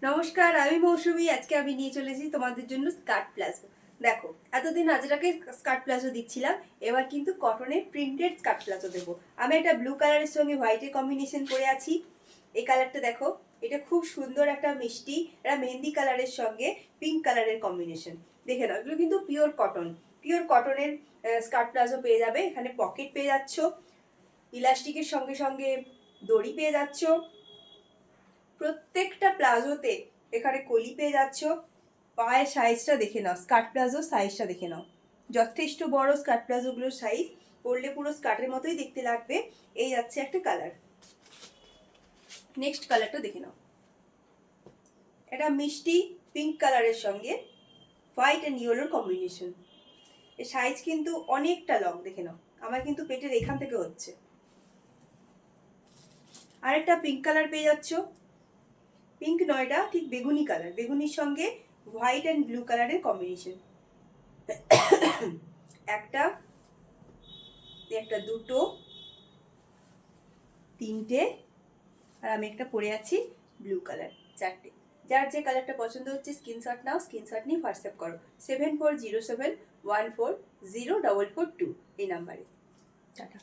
নমস্কার, আমি মৌসুমী। আজকে আমি নিয়ে চলেছি তোমাদের জন্য স্কার্ট প্লাজো। দেখো, এতদিন আজরাকে স্কার্ট প্লাজো দিচ্ছিলাম, এবার কিন্তু কটনের প্রিন্টেড স্কার্ট প্লাজো দেবো। আমি একটা ব্লু কালারের সঙ্গে হোয়াইটের কম্বিনেশন করে আছি। এই কালারটা দেখো, এটা খুব সুন্দর একটা মিষ্টি, এটা মেহেন্দি কালারের সঙ্গে পিঙ্ক কালারের কম্বিনেশন। দেখে নাও, এগুলো কিন্তু পিওর কটন। পিওর কটনের স্কার্ট প্লাজো পেয়ে যাবে। এখানে পকেট পেয়ে যাচ্ছ, ইলাস্টিকের সঙ্গে সঙ্গে দড়ি পেয়ে যাচ্ছ। প্রত্যেকটা প্লাজোতে এখানে কলি পেয়ে যাচ্ছ। পায়ের সাইজটা দেখে নাও, স্কার্ট প্লাজোর সাইজটা দেখে নাও, যথেষ্ট বড় স্কার্ট প্লাজোগুলোর সাইজ। পরলে পুরো স্কার্টের মতোই দেখতে লাগবে। এই যাচ্ছে একটা কালার। নেক্সট কালারটা দেখে নাও, এটা মিষ্টি পিঙ্ক কালারের সঙ্গে হোয়াইট অ্যান্ড ইয়েলোর কম্বিনেশন। এর সাইজ কিন্তু অনেকটা লং, দেখে নাও, আমার কিন্তু পেটের এখান থেকে হচ্ছে। আরেকটা পিঙ্ক কালার পেয়ে যাচ্ছ। পিঙ্ক নয়টা, ঠিক বেগুনি কালার, বেগুনির সঙ্গে হোয়াইট অ্যান্ড ব্লু কালারের কম্বিনেশন। একটা, দুটো, তিনটে, আর আমি একটা পরে আছি ব্লু কালার, চারটে। যার যে কালারটা পছন্দ হচ্ছে স্ক্রিনশট নাও, স্ক্রিনশট নিয়ে হোয়াটসঅ্যাপ করো 7407140442 এই নাম্বারে। টাটা।